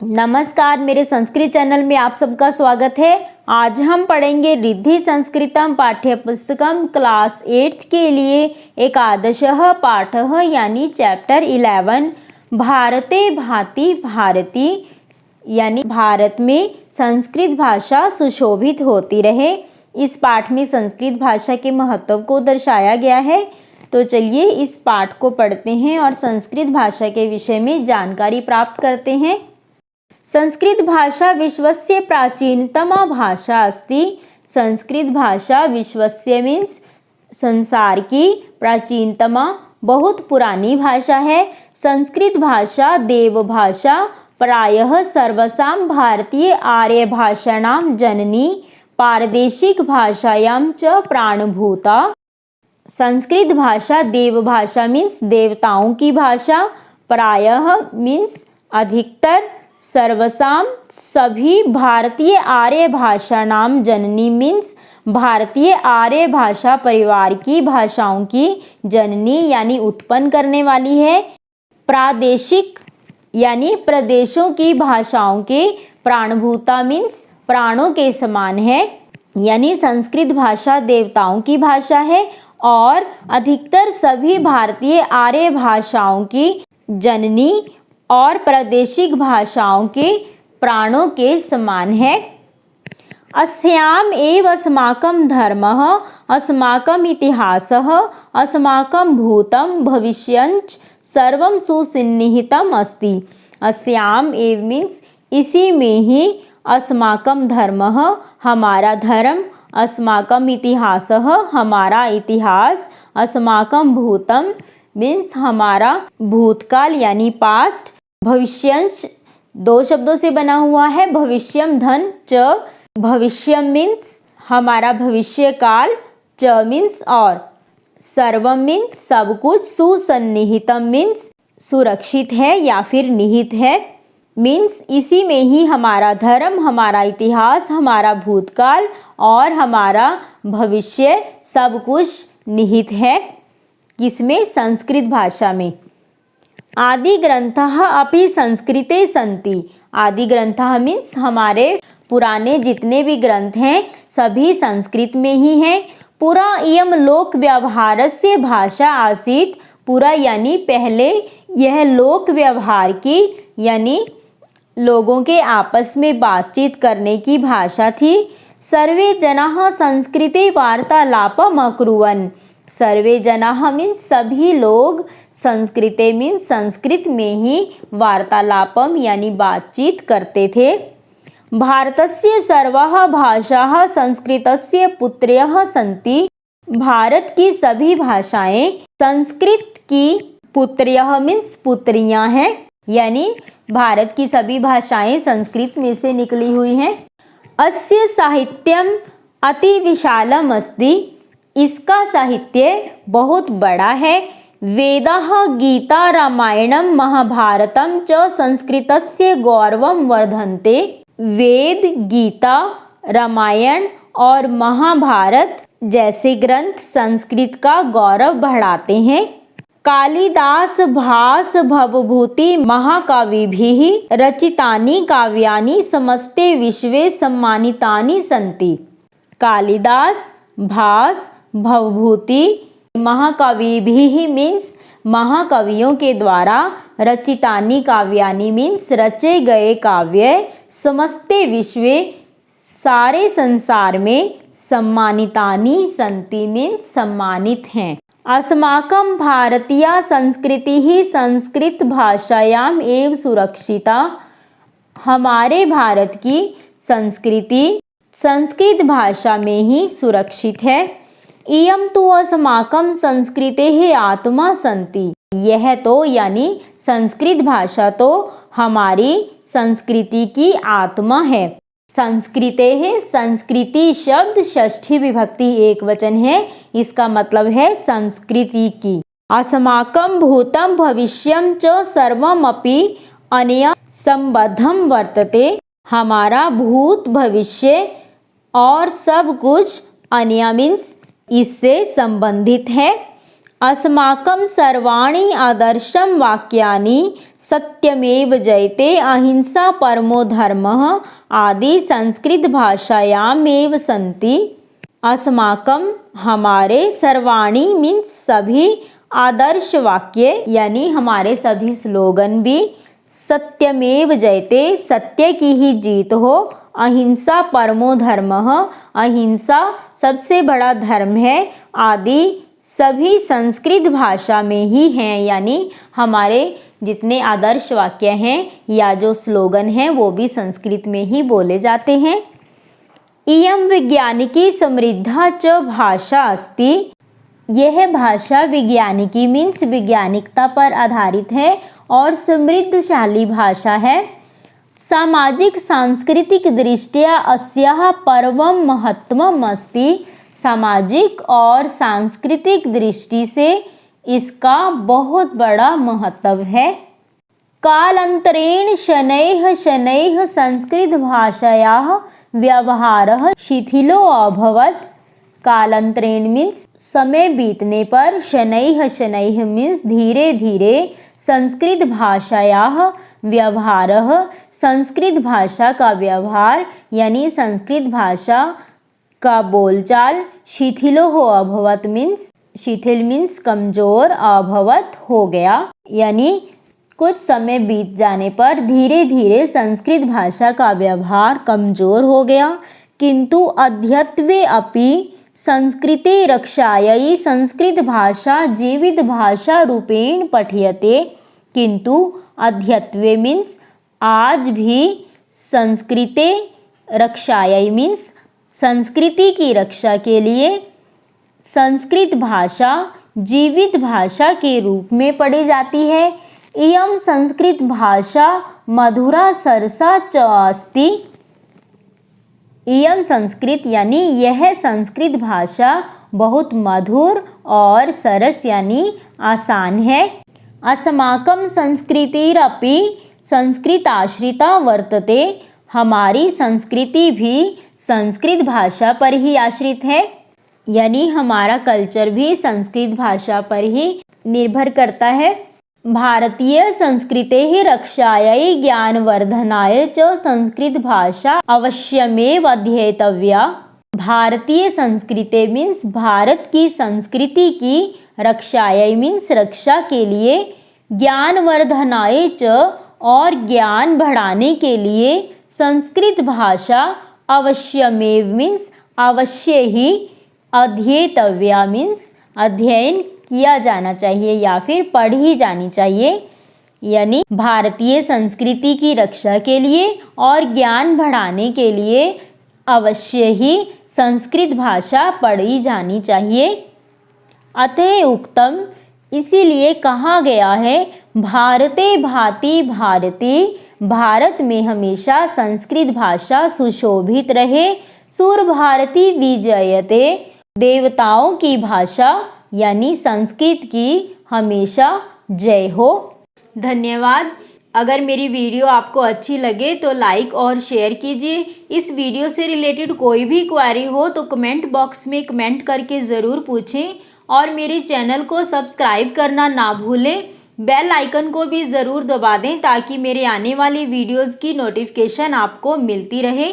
नमस्कार, मेरे संस्कृत चैनल में आप सबका स्वागत है। आज हम पढ़ेंगे रिद्धि संस्कृतम पाठ्यपुस्तकम क्लास 8 के लिए एकादशः पाठः यानी चैप्टर 11 भारते भाति भारती यानी भारत में संस्कृत भाषा सुशोभित होती रहे। इस पाठ में संस्कृत भाषा के महत्व को दर्शाया गया है। तो चलिए इस पाठ को पढ़ते हैं और संस्कृत भाषा के विषय में जानकारी प्राप्त करते हैं। संस्कृत भाषा विश्वस्य प्राचीनतमा भाषा अस्ति। संस्कृत भाषा विश्वस्य मीन्स संसार की प्राचीनतमा बहुत पुरानी भाषा है। संस्कृत भाषा देव भाषा प्रायः सर्वसां भारतीय आर्य भाषाणां जननी पारदेशिक भाषायां च प्राणभूता। संस्कृत भाषा देव भाषा मीन्स देवताओं की भाषा, प्रायः मीन्स अधिकतर, सर्वसाम सभी, भारतीय आर्य भाषा नाम जननी मीन्स भारतीय आर्य भाषा परिवार की भाषाओं की जननी यानी उत्पन्न करने वाली है। प्रादेशिक यानी प्रदेशों की भाषाओं के प्राणभूता मीन्स प्राणों के समान है। यानी संस्कृत भाषा देवताओं की भाषा है और अधिकतर सभी भारतीय आर्य भाषाओं की जननी और प्रादेशिक भाषाओं के प्राणों के समान है। अस्याम एव अस्माकं धर्मः, अस्माकं इतिहासः, अस्माकं भूतं भविष्यञ्च सर्वं सुसन्निहितम् अस्ति। अस्याम एव मीन्स इसी में ही, अस्माकं धर्मः हमारा धर्म, अस्माकं इतिहासः हमारा इतिहास, अस्माकं भूतं मीन्स हमारा भूतकाल यानी पास्ट, भविष्यंश दो शब्दों से बना हुआ है, भविष्यम धन च, भविष्यम मीन्स हमारा भविष्य काल, च मीन्स और, सर्वम मीन्स सब कुछ, सुसन्निहितम मीन्स सुरक्षित है या फिर निहित है, मीन्स इसी में ही हमारा धर्म, हमारा इतिहास, हमारा भूतकाल और हमारा भविष्य सब कुछ निहित है। किसमें? संस्कृत भाषा में। आदि ग्रंथः अपि संस्कृते सन्ति। आदि ग्रंथः मीन्स हमारे पुराने जितने भी ग्रंथ हैं सभी संस्कृत में ही हैं। पुरा इयं लोक व्यवहारस्य भाषा आसीत्। पुरा यानी पहले यह लोक व्यवहार की यानी लोगों के आपस में बातचीत करने की भाषा थी। सर्वे जनाः संस्कृते वार्तालापम् अकुर्वन्। सर्वे जनाः मीन्स सभी लोग, संस्कृते मीन्स संस्कृत में ही वार्तालापम यानी बातचीत करते थे। भारतस्य सर्वाः भाषाः संस्कृतस्य पुत्र्यः सन्ति। भारत की सभी भाषाएं संस्कृत की पुत्र्यः मीन्स पुत्रियां हैं, यानी भारत की सभी भाषाएं संस्कृत में से निकली हुई हैं। अस्य साहित्यम अति विशालम अस्ति। इसका साहित्य बहुत बड़ा है। वेदाः गीता रामायणम महाभारतम च संस्कृतस्य गौरवं वर्धन्ते। वेद, गीता, रामायण और महाभारत जैसे ग्रंथ संस्कृत का गौरव बढ़ाते हैं। कालिदास भास भवभूति महाकविभिः रचितानि काव्यानि समस्ते विश्वे सम्मानितानि सन्ति। कालिदास, भास, भवभूति, महाकविभिः मीन्स महाकवियों के द्वारा, रचितानि काव्यानि मीन्स रचे गए काव्य, समस्ते विश्वे सारे संसार में, सम्मानितानि सन्ति मीन्स सम्मानित हैं। अस्माकं भारतीया संस्कृतिः संस्कृत भाषायाम एव सुरक्षिता। हमारे भारत की संस्कृति संस्कृत भाषा में ही सुरक्षित है। इयं तु अस्माकं संस्कृतेः आत्मा सन्ति। यह तो यानी संस्कृत भाषा तो हमारी संस्कृति की आत्मा है। संस्कृतेः, संस्कृति शब्द षष्ठी विभक्ति एक वचन है, इसका मतलब है संस्कृति की। अस्माकं भूतं भविष्यं च सर्वमपि अनया संबद्धं वर्तते। हमारा भूत, भविष्य और सब कुछ अनया मीन्स इससे संबंधित है। अस्माकं सर्वाणि आदर्शं वाक्यानि सत्यमेव जयते, अहिंसा परमो धर्मः आदि संस्कृत भाषायामेव सन्ति। अस्माकं हमारे, सर्वाणि मीन्स सभी, आदर्श वाक्य यानी हमारे सभी स्लोगन भी, सत्यमेव जयते सत्य की ही जीत हो, अहिंसा परमो धर्मः अहिंसा सबसे बड़ा धर्म है, आदि सभी संस्कृत भाषा में ही हैं, यानी हमारे जितने आदर्श वाक्य हैं या जो स्लोगन हैं वो भी संस्कृत में ही बोले जाते हैं। इयं वैज्ञानिकी समृद्धा च भाषा अस्ति, यह भाषा वैज्ञानिकी मीन्स वैज्ञानिकता पर आधारित है और समृद्धशाली भाषा है। सामाजिक सांस्कृतिक दृष्टया अस्याः परमं महत्त्वम् अस्ति, सामाजिक और सांस्कृतिक दृष्टि से इसका बहुत बड़ा महत्व है। कालांतरेण शनैः शनैः संस्कृत भाषायाः व्यवहारः शिथिलो अभवत्। कालांतरेण मीन्स समय बीतने पर, शनैः शनैः मीन्स धीरे धीरे, संस्कृत भाषायाः व्यवहारः संस्कृत भाषा का व्यवहार यानी संस्कृत भाषा का बोलचाल, शिथिलो हो अभवत मीन्स, शिथिल मीन्स कमजोर, अभवत हो गया यानी कुछ समय बीत जाने पर धीरे धीरे संस्कृत भाषा का व्यवहार कमजोर हो गया। किंतु अद्यत्वे अपि संस्कृते रक्षायै संस्कृत भाषा जीवित भाषा रूपेण पठ्यते। किंतु अद्यत्वे मीन्स आज भी, संस्कृते रक्षायै मीन्स संस्कृति की रक्षा के लिए, संस्कृत भाषा जीवित भाषा के रूप में पढ़ी जाती है। इयं संस्कृत भाषा मधुरा सरसा च अस्ति, इयं संस्कृत यानी यह संस्कृत भाषा बहुत मधुर और सरस यानी आसान है। अस्माकं संस्कृतिरपि संस्कृताश्रिता वर्तते, हमारी संस्कृति भी संस्कृत भाषा पर ही आश्रित है, यानी हमारा कल्चर भी संस्कृत भाषा पर ही निर्भर करता है। भारतीय संस्कृतेः रक्षायै ज्ञानवर्धनाय च संस्कृत भाषा अवश्यमेव अध्येतव्या। भारतीय संस्कृति मीन्स भारत की संस्कृति की, रक्षायै मीन्स रक्षा के लिए, ज्ञानवर्धनाय च और ज्ञान बढ़ाने के लिए, संस्कृत भाषा अवश्यमेव मीन्स अवश्य ही, अध्येतव्या मीन्स अध्ययन किया जाना चाहिए या फिर पढ़ी जानी चाहिए, यानी भारतीय संस्कृति की रक्षा के लिए और ज्ञान बढ़ाने के लिए अवश्य ही संस्कृत भाषा पढ़ी जानी चाहिए। अतः उक्तम इसीलिए कहा गया है, भारते भाति भारती, भारत में हमेशा संस्कृत भाषा सुशोभित रहे। सुर भारती विजयते, देवताओं की भाषा यानी संस्कृत की हमेशा जय हो। धन्यवाद। अगर मेरी वीडियो आपको अच्छी लगे तो लाइक और शेयर कीजिए। इस वीडियो से रिलेटेड कोई भी क्वेरी हो तो कमेंट बॉक्स में कमेंट करके ज़रूर पूछें और मेरे चैनल को सब्सक्राइब करना ना भूलें। बेल आइकन को भी ज़रूर दबा दें ताकि मेरे आने वाली वीडियोज़ की नोटिफिकेशन आपको मिलती रहे।